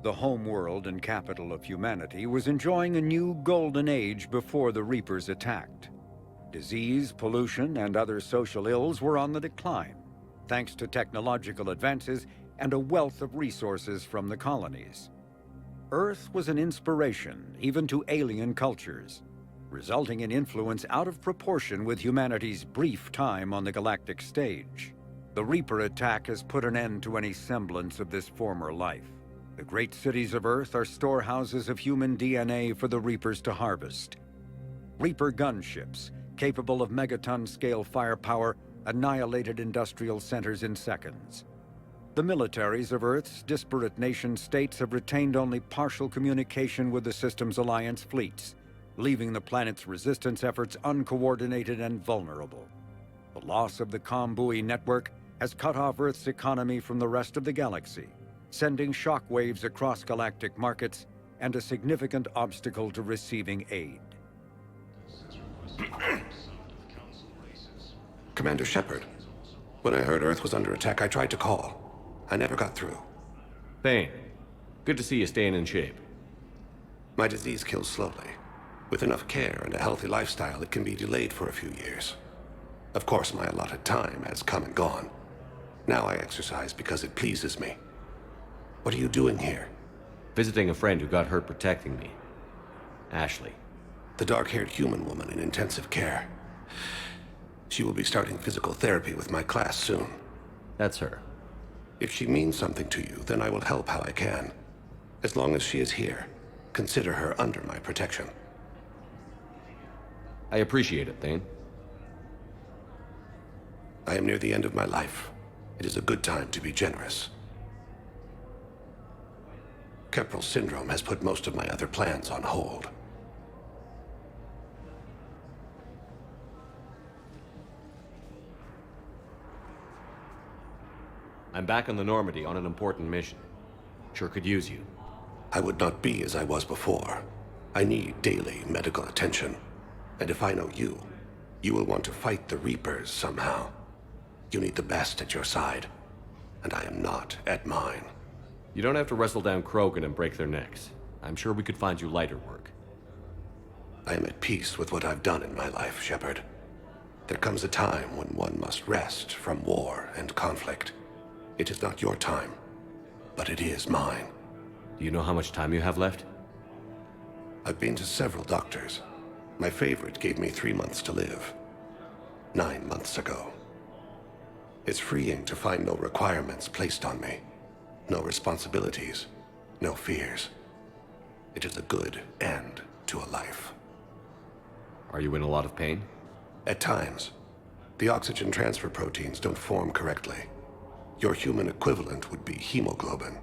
The home world and capital of humanity was enjoying a new golden age before the Reapers attacked. Disease, pollution, and other social ills were on the decline, thanks to technological advances and a wealth of resources from the colonies. Earth was an inspiration even to alien cultures, resulting in influence out of proportion with humanity's brief time on the galactic stage. The Reaper attack has put an end to any semblance of this former life. The great cities of Earth are storehouses of human DNA for the Reapers to harvest. Reaper gunships, capable of megaton-scale firepower, annihilated industrial centers in seconds. The militaries of Earth's disparate nation-states have retained only partial communication with the system's alliance fleets, leaving the planet's resistance efforts uncoordinated and vulnerable. The loss of the comm buoy network has cut off Earth's economy from the rest of the galaxy, sending shockwaves across galactic markets and a significant obstacle to receiving aid. Commander Shepard, when I heard Earth was under attack, I tried to call. I never got through. Thane, good to see you staying in shape. My disease kills slowly. With enough care and a healthy lifestyle, it can be delayed for a few years. Of course, my allotted time has come and gone. Now I exercise because it pleases me. What are you doing here? Visiting a friend who got hurt protecting me. Ashley. The dark-haired human woman in intensive care. She will be starting physical therapy with my class soon. That's her. If she means something to you, then I will help how I can. As long as she is here, consider her under my protection. I appreciate it, Thane. I am near the end of my life. It is a good time to be generous. Keppel syndrome has put most of my other plans on hold. I'm back on the Normandy on an important mission. Sure could use you. I would not be as I was before. I need daily medical attention. And if I know you, you will want to fight the Reapers somehow. You need the best at your side, and I am not at mine. You don't have to wrestle down Krogan and break their necks. I'm sure we could find you lighter work. I am at peace with what I've done in my life, Shepard. There comes a time when one must rest from war and conflict. It is not your time, but it is mine. Do you know how much time you have left? I've been to several doctors. My favorite gave me 3 months to live. 9 months ago. It's freeing to find no requirements placed on me. No responsibilities. No fears. It is a good end to a life. Are you in a lot of pain? At times. The oxygen transfer proteins don't form correctly. Your human equivalent would be hemoglobin.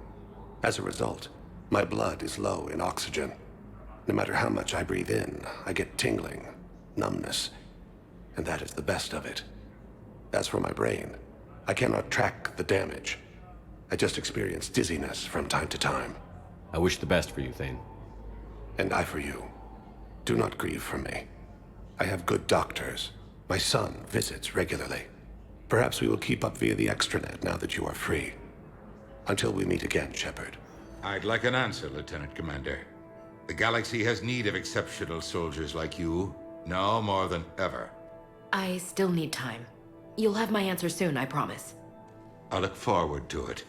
As a result, my blood is low in oxygen. No matter how much I breathe in, I get tingling, numbness, and that is the best of it. As for my brain, I cannot track the damage. I just experience dizziness from time to time. I wish the best for you, Thane. And I for you. Do not grieve for me. I have good doctors. My son visits regularly. Perhaps we will keep up via the extranet now that you are free. Until we meet again, Shepard. I'd like an answer, Lieutenant Commander. The galaxy has need of exceptional soldiers like you, now more than ever. I still need time. You'll have my answer soon, I promise. I look forward to it.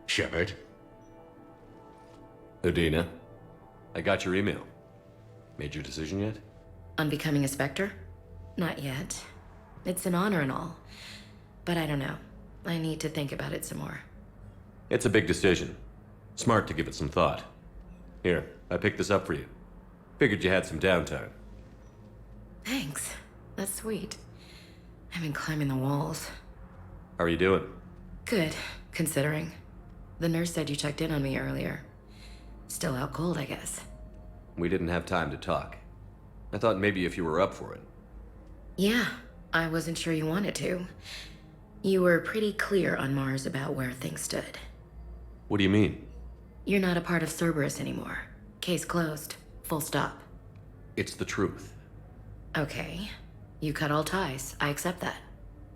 Shepard? Udina, I got your email. Made your decision yet? On becoming a Spectre? Not yet. It's an honor and all. But I don't know. I need to think about it some more. It's a big decision. Smart to give it some thought. Here, I picked this up for you. Figured you had some downtime. Thanks. That's sweet. I've been climbing the walls. How are you doing? Good, considering. The nurse said you checked in on me earlier. Still out cold, I guess. We didn't have time to talk. I thought maybe if you were up for it. Yeah, I wasn't sure you wanted to. You were pretty clear on Mars about where things stood. What do you mean? You're not a part of Cerberus anymore. Case closed. Full stop. It's the truth. Okay. You cut all ties. I accept that.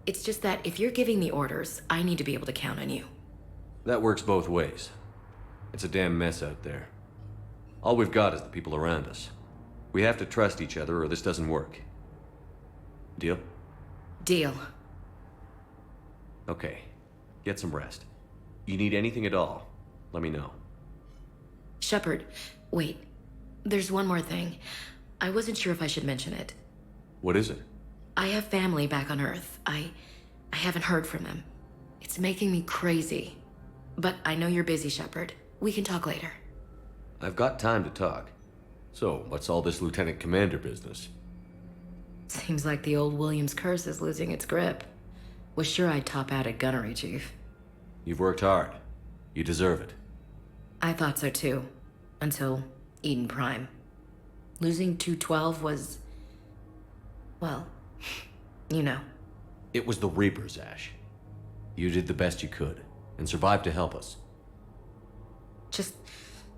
It's just that if you're giving the orders, I need to be able to count on you. That works both ways. It's a damn mess out there. All we've got is the people around us. We have to trust each other or this doesn't work. Deal? Deal. Okay. Get some rest. You need anything at all, let me know. Shepard, wait. There's one more thing. I wasn't sure if I should mention it. What is it? I have family back on Earth. I haven't heard from them. It's making me crazy. But I know you're busy, Shepard. We can talk later. I've got time to talk. So, what's all this Lieutenant Commander business? Seems like the old Williams curse is losing its grip. Was sure I'd top out at gunnery, Chief. You've worked hard. You deserve it. I thought so too. Until Eden Prime. Losing 212 was... well, you know. It was the Reapers, Ash. You did the best you could, and survived to help us. Just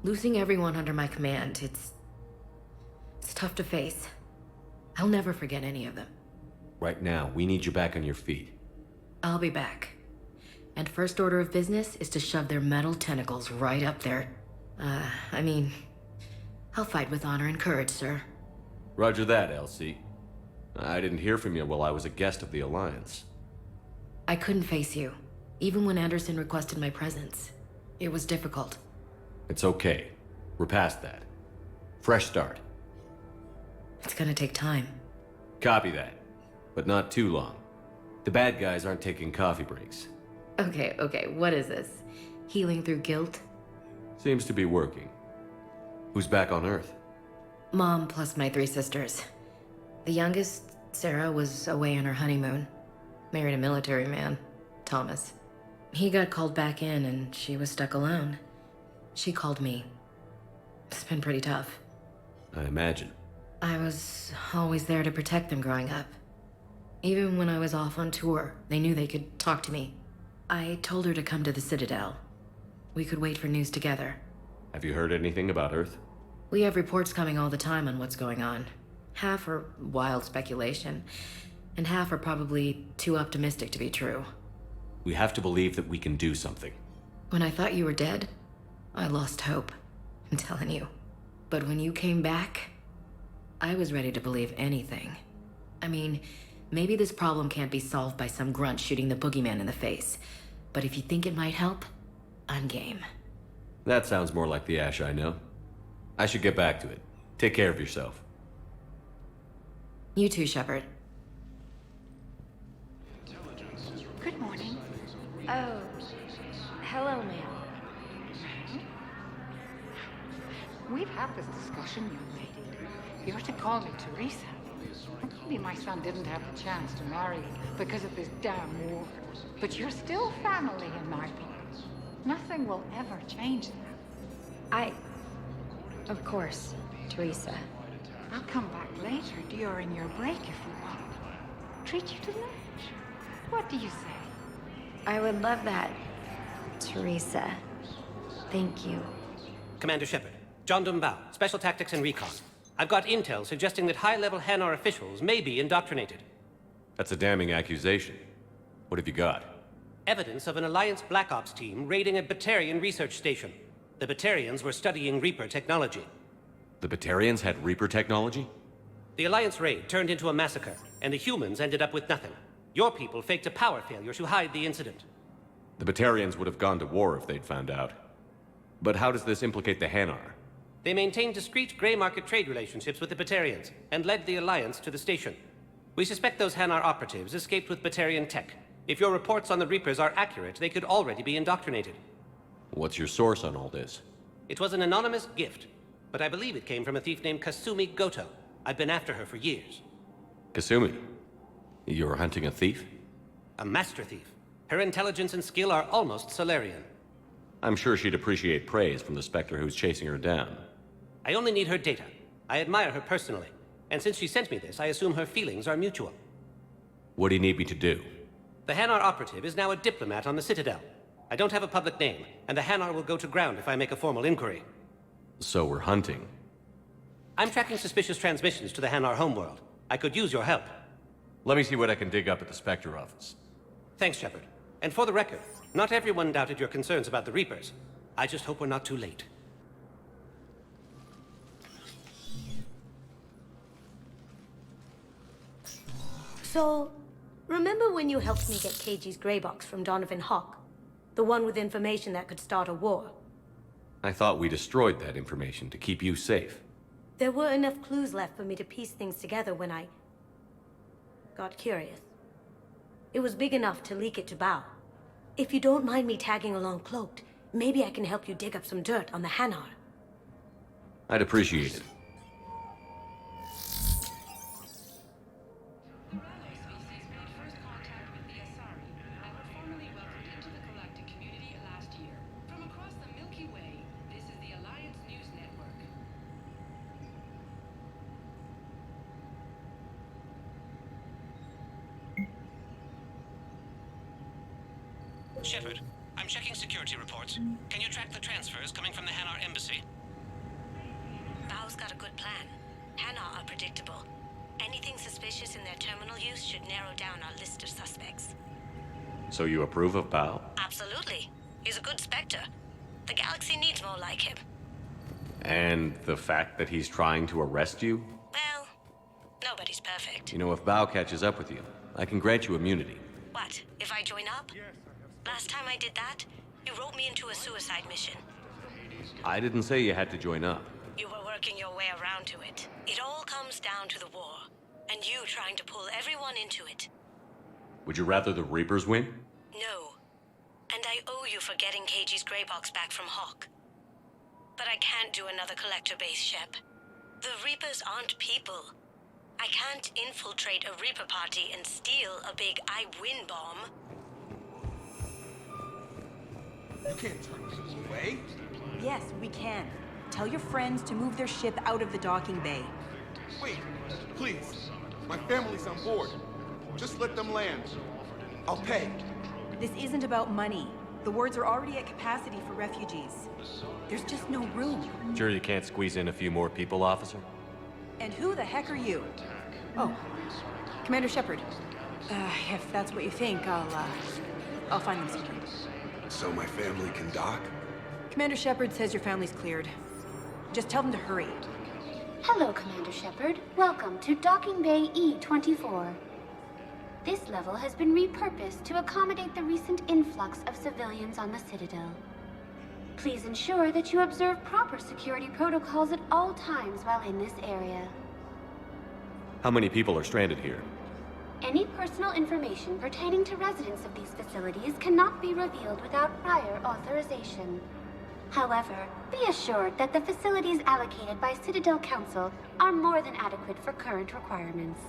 losing everyone under my command, it's tough to face. I'll never forget any of them. Right now, we need you back on your feet. I'll be back. And first order of business is to shove their metal tentacles right up there. I mean, I'll fight with honor and courage, sir. Roger that, Elsie. I didn't hear from you while I was a guest of the Alliance. I couldn't face you, even when Anderson requested my presence. It was difficult. It's okay. We're past that. Fresh start. It's gonna take time. Copy that. But not too long. The bad guys aren't taking coffee breaks. Okay, what is this? Healing through guilt? Seems to be working. Who's back on Earth? Mom plus my 3 sisters. The youngest, Sarah, was away on her honeymoon. Married a military man, Thomas. He got called back in and she was stuck alone. She called me. It's been pretty tough. I imagine. I was always there to protect them growing up. Even when I was off on tour, they knew they could talk to me. I told her to come to the Citadel. We could wait for news together. Have you heard anything about Earth? We have reports coming all the time on what's going on. Half are wild speculation, and half are probably too optimistic to be true. We have to believe that we can do something. When I thought you were dead, I lost hope. I'm telling you. But when you came back, I was ready to believe anything. I mean, maybe this problem can't be solved by some grunt shooting the boogeyman in the face. But if you think it might help, I'm game. That sounds more like the Ash I know. I should get back to it. Take care of yourself. You too, Shepard. Good morning. Oh, hello, ma'am. We've had this discussion, young lady. You're to call me Teresa. Maybe my son didn't have the chance to marry you because of this damn war. But you're still family in my book. Nothing will ever change that. Of course, Teresa. I'll come back later during your break if you want. Treat you to lunch. What do you say? I would love that, Teresa. Thank you. Commander Shepard, John Dumbao, Special Tactics and Recon. I've got intel suggesting that high-level Hanar officials may be indoctrinated. That's a damning accusation. What have you got? Evidence of an Alliance Black Ops team raiding a Batarian research station. The Batarians were studying Reaper technology. The Batarians had Reaper technology? The Alliance raid turned into a massacre, and the humans ended up with nothing. Your people faked a power failure to hide the incident. The Batarians would have gone to war if they'd found out. But how does this implicate the Hanar? They maintained discreet gray market trade relationships with the Batarians, and led the Alliance to the station. We suspect those Hanar operatives escaped with Batarian tech. If your reports on the Reapers are accurate, they could already be indoctrinated. What's your source on all this? It was an anonymous gift, but I believe it came from a thief named Kasumi Goto. I've been after her for years. Kasumi? You're hunting a thief? A master thief. Her intelligence and skill are almost Solarian. I'm sure she'd appreciate praise from the Spectre who's chasing her down. I only need her data. I admire her personally. And since she sent me this, I assume her feelings are mutual. What do you need me to do? The Hanar operative is now a diplomat on the Citadel. I don't have a public name, and the Hanar will go to ground if I make a formal inquiry. So we're hunting. I'm tracking suspicious transmissions to the Hanar homeworld. I could use your help. Let me see what I can dig up at the Spectre office. Thanks, Shepard. And for the record, not everyone doubted your concerns about the Reapers. I just hope we're not too late. So, remember when you helped me get KG's gray box from Donovan Hawk? The one with information that could start a war? I thought we destroyed that information to keep you safe. There were enough clues left for me to piece things together when I got curious. It was big enough to leak it to Bao. If you don't mind me tagging along cloaked, maybe I can help you dig up some dirt on the Hanar. I'd appreciate it. Shepard, I'm checking security reports. Can you track the transfers coming from the Hanar embassy? Bao's got a good plan. Hanar are predictable. Anything suspicious in their terminal use should narrow down our list of suspects. So you approve of Bao? Absolutely. He's a good Spectre. The galaxy needs more like him. And the fact that he's trying to arrest you? Well, nobody's perfect. You know, if Bao catches up with you, I can grant you immunity. What, if I join up? Last time I did that, you wrote me into a suicide mission. I didn't say you had to join up. You were working your way around to it. It all comes down to the war, and you trying to pull everyone into it. Would you rather the Reapers win? No. And I owe you for getting KG's gray box back from Hawk. But I can't do another collector base, Shep. The Reapers aren't people. I can't infiltrate a Reaper party and steal a big I win bomb. You can't turn people away. Yes, we can. Tell your friends to move their ship out of the docking bay. Wait, please. My family's on board. Just let them land. I'll pay. This isn't about money. The wards are already at capacity for refugees. There's just no room. Sure you can't squeeze in a few more people, officer? And who the heck are you? Oh, Commander Shepard. If that's what you think, I'll find them sometime. So my family can dock? Commander Shepard says your family's cleared. Just tell them to hurry. Hello, Commander Shepard. Welcome to Docking Bay E-24. This level has been repurposed to accommodate the recent influx of civilians on the Citadel. Please ensure that you observe proper security protocols at all times while in this area. How many people are stranded here? Any personal information pertaining to residents of these facilities cannot be revealed without prior authorization. However, be assured that the facilities allocated by Citadel Council are more than adequate for current requirements.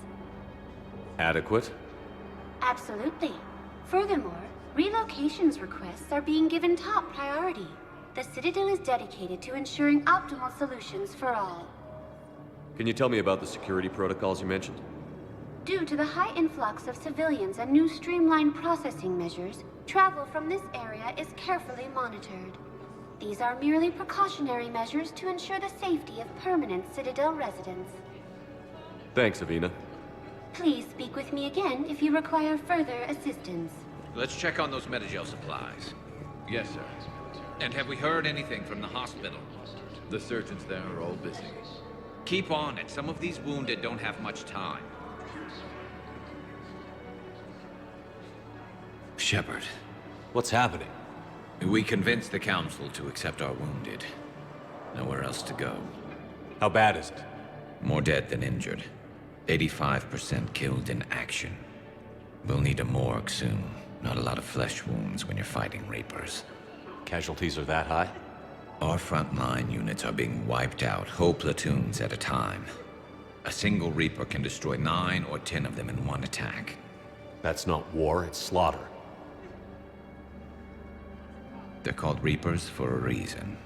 Adequate? Absolutely. Furthermore, relocations requests are being given top priority. The Citadel is dedicated to ensuring optimal solutions for all. Can you tell me about the security protocols you mentioned? Due to the high influx of civilians and new streamlined processing measures, travel from this area is carefully monitored. These are merely precautionary measures to ensure the safety of permanent Citadel residents. Thanks, Avina. Please speak with me again if you require further assistance. Let's check on those Metagel supplies. Yes, sir. And have we heard anything from the hospital? The surgeons there are all busy. Keep on it. Some of these wounded don't have much time. Shepard. What's happening? We convinced the Council to accept our wounded. Nowhere else to go. How bad is it? More dead than injured. 85% killed in action. We'll need a morgue soon. Not a lot of flesh wounds when you're fighting Reapers. Casualties are that high? Our frontline units are being wiped out, whole platoons at a time. A single Reaper can destroy 9 or 10 of them in one attack. That's not war, it's slaughter. They're called Reapers for a reason.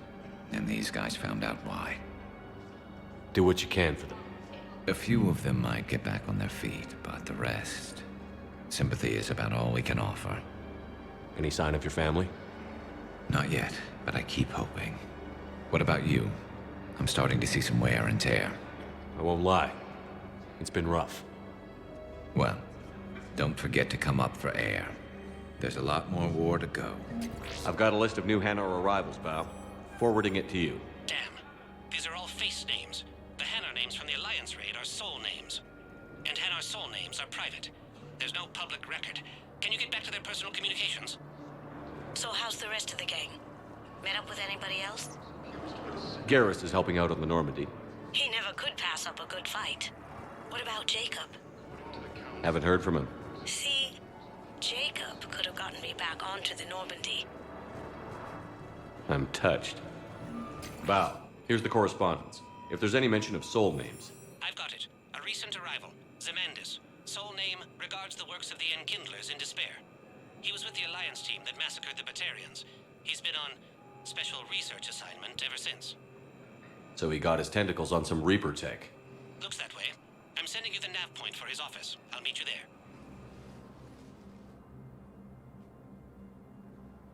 And these guys found out why. Do what you can for them. A few of them might get back on their feet, but the rest... Sympathy is about all we can offer. Any sign of your family? Not yet, but I keep hoping. What about you? I'm starting to see some wear and tear. I won't lie. It's been rough. Well, don't forget to come up for air. There's a lot more war to go. I've got a list of new Hanar arrivals, pal. Forwarding it to you. Damn. These are all face names. The Hanar names from the Alliance raid are soul names. And Hanar soul names are private. There's no public record. Can you get back to their personal communications? So how's the rest of the gang? Met up with anybody else? Garrus is helping out on the Normandy. He never could pass up a good fight. What about Jacob? Haven't heard from him. See, Jacob could have gotten me back onto the Normandy. I'm touched. Val, here's the correspondence. If there's any mention of soul names. I've got it. A recent arrival. Zemandis. Soul name regards the works of the Enkindlers in despair. He was with the Alliance team that massacred the Batarians. He's been on special research assignment ever since. So he got his tentacles on some Reaper tech. Looks that way. I'm sending you the nav point for his office. I'll meet you there.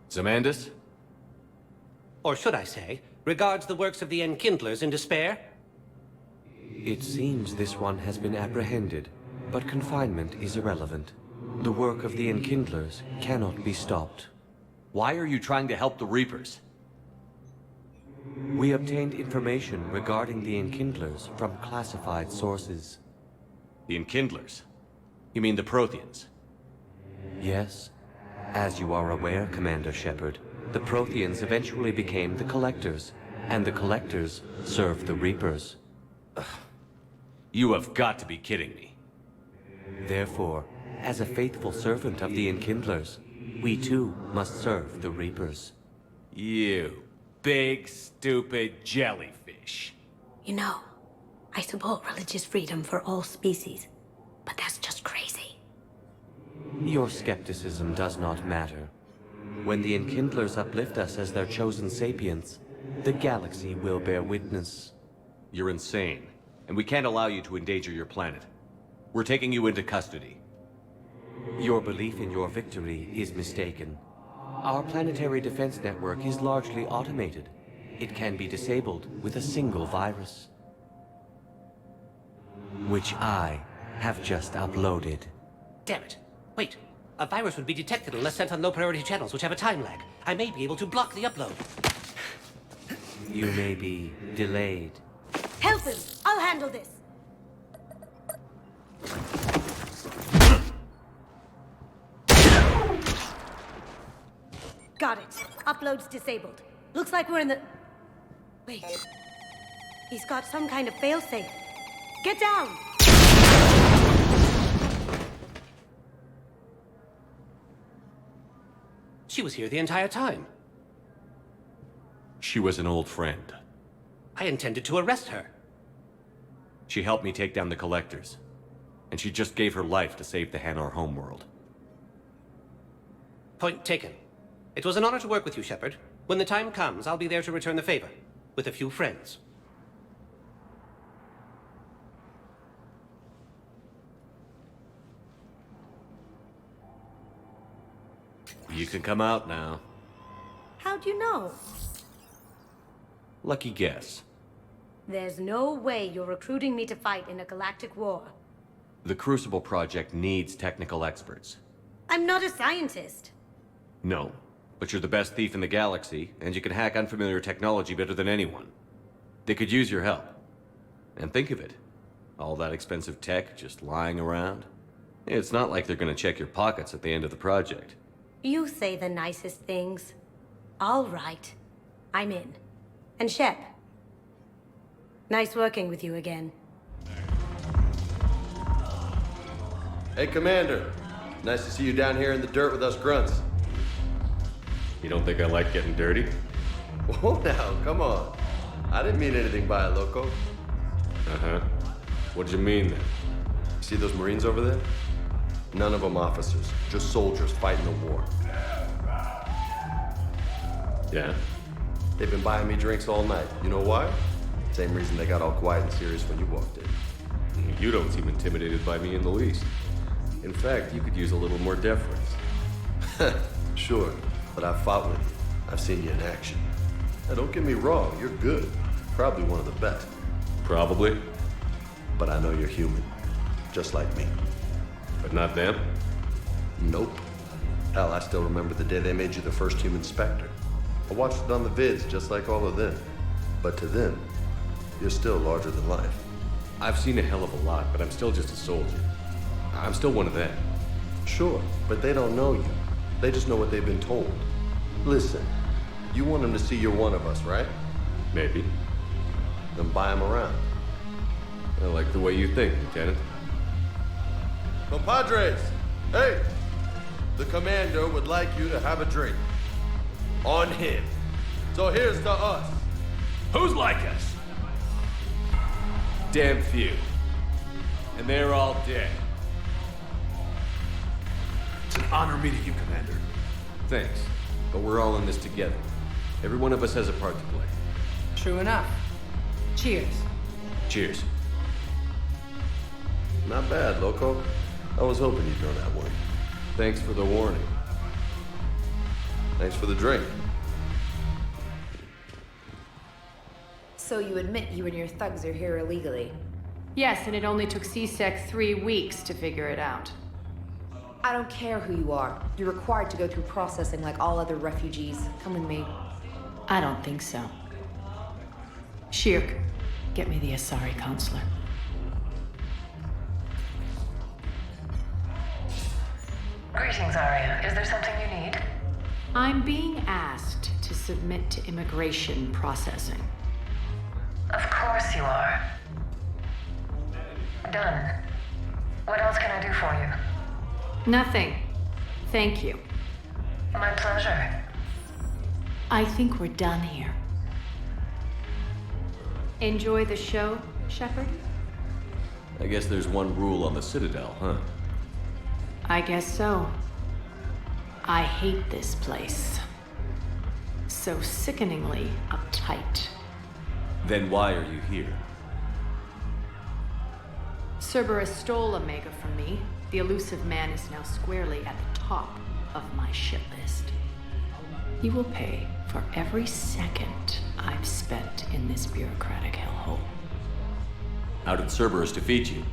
Zemandis? Or should I say, regards the works of the Enkindlers in despair? It seems this one has been apprehended, but confinement is irrelevant. The work of the Enkindlers cannot be stopped. Why are you trying to help the Reapers? We obtained information regarding the Enkindlers from classified sources. The Enkindlers? You mean the Protheans? Yes. As you are aware, Commander Shepard, the Protheans eventually became the Collectors, and the Collectors served the Reapers. You have got to be kidding me. Therefore, as a faithful servant of the Enkindlers, we too must serve the Reapers. You big, stupid jellyfish. You know, I support religious freedom for all species, but that's just crazy. Your skepticism does not matter. When the Enkindlers uplift us as their chosen sapients, the galaxy will bear witness. You're insane, and we can't allow you to endanger your planet. We're taking you into custody. Your belief in your victory is mistaken. Our planetary defense network is largely automated. It can be disabled with a single virus, which I have just uploaded. Damn it. Wait. A virus would be detected unless sent on low-priority channels, which have a time lag. I may be able to block the upload. You may be delayed. Help him! I'll handle this! Got it. Upload's disabled. Looks like we're in the... Wait. He's got some kind of failsafe. Get down! She was here the entire time. She was an old friend. I intended to arrest her. She helped me take down the Collectors. And she just gave her life to save the Hanar homeworld. Point taken. It was an honor to work with you, Shepard. When the time comes, I'll be there to return the favor. With a few friends. You can come out now. How'd you know? Lucky guess. There's no way you're recruiting me to fight in a galactic war. The Crucible Project needs technical experts. I'm not a scientist. No, but you're the best thief in the galaxy, and you can hack unfamiliar technology better than anyone. They could use your help. And think of it. All that expensive tech just lying around. It's not like they're gonna check your pockets at the end of the project. You say the nicest things. All right. I'm in. And Shep. Nice working with you again. Hey, Commander. Nice to see you down here in the dirt with us grunts. You don't think I like getting dirty? Whoa now, come on. I didn't mean anything by it, loco. Uh-huh. What did you mean then? You see those Marines over there? None of them officers, just soldiers fighting the war. Yeah? They've been buying me drinks all night. You know why? Same reason they got all quiet and serious when you walked in. You don't seem intimidated by me in the least. In fact, you could use a little more deference. Sure, but I've fought with you. I've seen you in action. Now don't get me wrong, you're good. Probably one of the best. Probably. But I know you're human. Just like me. But not them? Nope. Hell, I still remember the day they made you the first human Spectre. I watched it on the vids, just like all of them. But to them, you're still larger than life. I've seen a hell of a lot, but I'm still just a soldier. I'm still one of them. Sure, but they don't know you. They just know what they've been told. Listen, you want them to see you're one of us, right? Maybe. Then buy them around. I like the way you think, Lieutenant. Compadres! Hey! The commander would like you to have a drink. On him. So here's to us. Who's like us? Damn few. And they're all dead. It's an honor meeting you, Commander. Thanks. But we're all in this together. Every one of us has a part to play. True enough. Cheers. Cheers. Not bad, Loco. I was hoping you'd know that one. Thanks for the warning. Thanks for the drink. So you admit you and your thugs are here illegally? Yes, and it only took CSEC 3 weeks to figure it out. I don't care who you are. You're required to go through processing like all other refugees. Come with me. I don't think so. Shirk, get me the Asari counselor. Greetings, Arya. Is there something you need? I'm being asked to submit to immigration processing. Of course you are. Done. What else can I do for you? Nothing. Thank you. My pleasure. I think we're done here. Enjoy the show, Shepard? I guess there's one rule on the Citadel, huh? I guess so. I hate this place. So sickeningly uptight. Then why are you here? Cerberus stole Omega from me. The elusive man is now squarely at the top of my shit list. He will pay for every second I've spent in this bureaucratic hellhole. How did Cerberus defeat you?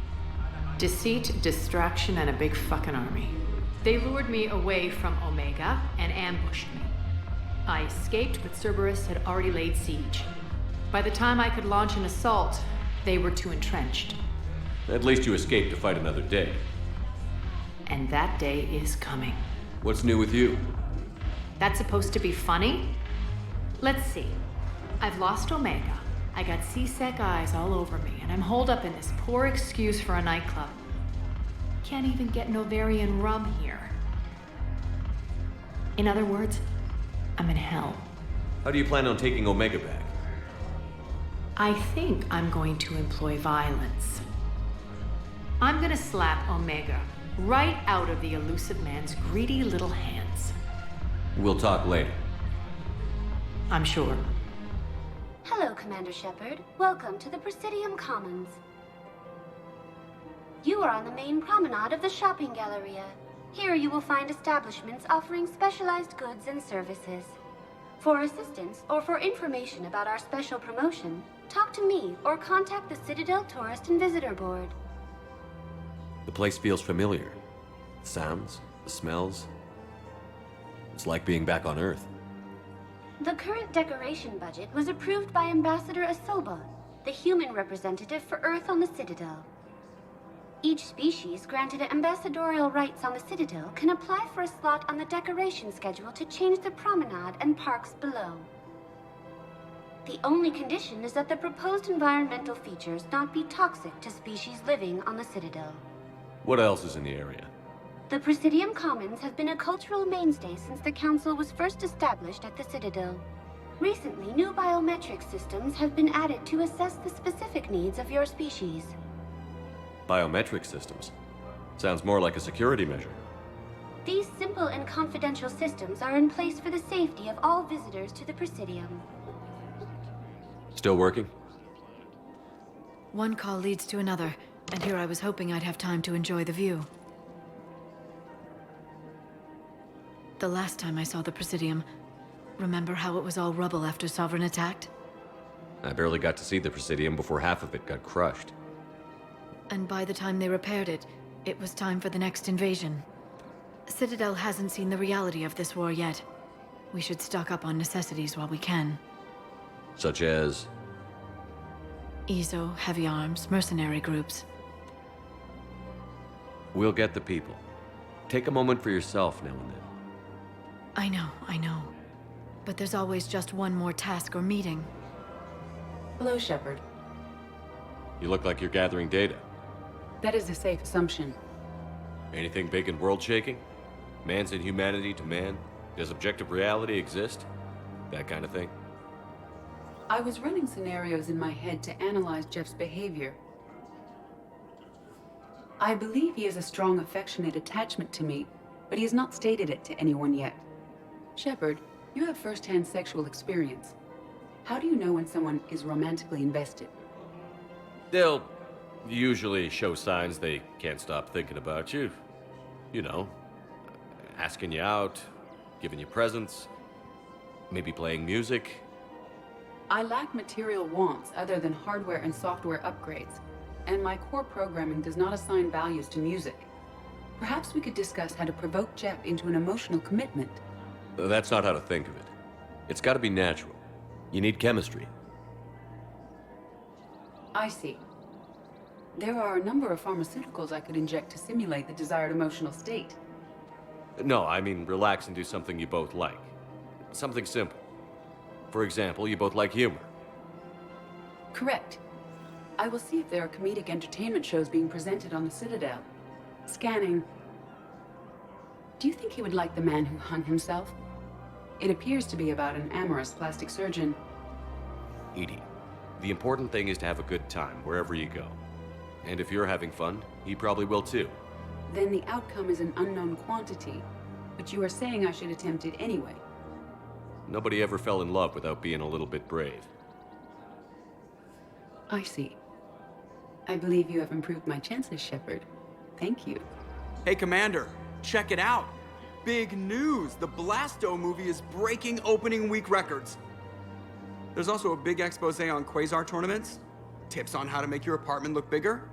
Deceit, distraction, and a big fucking army. They lured me away from Omega and ambushed me. I escaped, but Cerberus had already laid siege. By the time I could launch an assault, they were too entrenched. At least you escaped to fight another day. And that day is coming. What's new with you? That's supposed to be funny? Let's see. I've lost Omega. I got CSEC eyes all over me, and I'm holed up in this poor excuse for a nightclub. Can't even get Novarian rum here. In other words, I'm in hell. How do you plan on taking Omega back? I think I'm going to employ violence. I'm gonna slap Omega right out of the elusive man's greedy little hands. We'll talk later. I'm sure. Hello, Commander Shepard. Welcome to the Presidium Commons. You are on the main promenade of the shopping galleria. Here you will find establishments offering specialized goods and services. For assistance or for information about our special promotion, talk to me or contact the Citadel Tourist and Visitor Board. The place feels familiar. The sounds, the smells. It's like being back on Earth. The current decoration budget was approved by Ambassador Asoba, the human representative for Earth on the Citadel. Each species granted ambassadorial rights on the Citadel can apply for a slot on the decoration schedule to change the promenade and parks below. The only condition is that the proposed environmental features not be toxic to species living on the Citadel. What else is in the area? The Presidium Commons have been a cultural mainstay since the Council was first established at the Citadel. Recently, new biometric systems have been added to assess the specific needs of your species. Biometric systems. Sounds more like a security measure. These simple and confidential systems are in place for the safety of all visitors to the Presidium. Still working? One call leads to another, and here I was hoping I'd have time to enjoy the view. The last time I saw the Presidium, remember how it was all rubble after Sovereign attacked? I barely got to see the Presidium before half of it got crushed. And by the time they repaired it, it was time for the next invasion. Citadel hasn't seen the reality of this war yet. We should stock up on necessities while we can. Such as? EZO, heavy arms, mercenary groups. We'll get the people. Take a moment for yourself now and then. I know. But there's always just one more task or meeting. Hello, Shepard. You look like you're gathering data. That is a safe assumption. Anything big and world-shaking? Man's inhumanity to man? Does objective reality exist? That kind of thing? I was running scenarios in my head to analyze Jeff's behavior. I believe he has a strong affectionate attachment to me, but he has not stated it to anyone yet. Shepard, you have first-hand sexual experience. How do you know when someone is romantically invested? They'll usually show signs they can't stop thinking about you. You know, asking you out, giving you presents, maybe playing music. I lack material wants other than hardware and software upgrades, and my core programming does not assign values to music. Perhaps we could discuss how to provoke Jeff into an emotional commitment. That's not how to think of it. It's got to be natural. You need chemistry. I see. There are a number of pharmaceuticals I could inject to simulate the desired emotional state. No, I mean relax and do something you both like. Something simple. For example, you both like humor. Correct. I will see if there are comedic entertainment shows being presented on the Citadel. Scanning. Do you think he would like The Man Who Hung Himself? It appears to be about an amorous plastic surgeon. Edie, the important thing is to have a good time wherever you go. And if you're having fun, he probably will too. Then the outcome is an unknown quantity. But you are saying I should attempt it anyway. Nobody ever fell in love without being a little bit brave. I see. I believe you have improved my chances, Shepard. Thank you. Hey, Commander, check it out. Big news! The Blasto movie is breaking opening week records. There's also a big expose on Quasar tournaments, tips on how to make your apartment look bigger,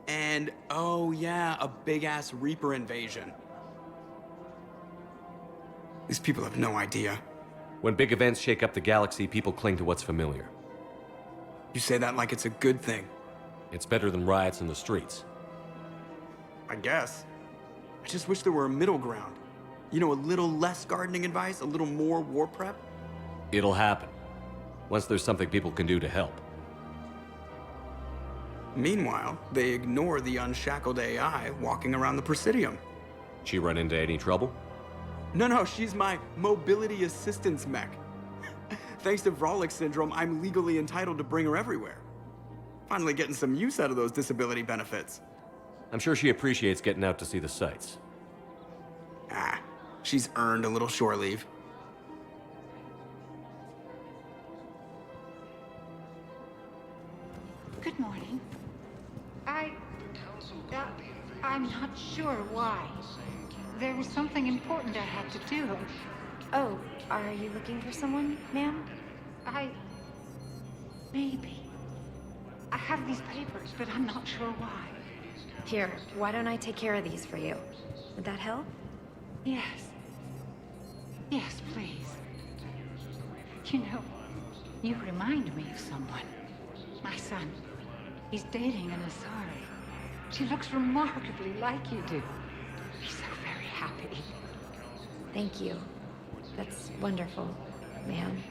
and, oh yeah, a big-ass Reaper invasion. These people have no idea. When big events shake up the galaxy, people cling to what's familiar. You say that like it's a good thing. It's better than riots in the streets. I guess. I just wish there were a middle ground. You know, a little less gardening advice, a little more war prep. It'll happen. Once there's something people can do to help. Meanwhile, they ignore the unshackled AI walking around the Presidium. She run into any trouble? No, she's my mobility assistance mech. Thanks to Vrolic syndrome, I'm legally entitled to bring her everywhere. Finally getting some use out of those disability benefits. I'm sure she appreciates getting out to see the sights. She's earned a little shore leave. Good morning. I'm not sure why. There was something important I had to do. Oh, are you looking for someone, ma'am? Maybe. I have these papers, but I'm not sure why. Here, why don't I take care of these for you? Would that help? Yes. Yes, please. You know, you remind me of someone. My son. He's dating an Asari. She looks remarkably like you do. He's so very happy. Thank you. That's wonderful, ma'am.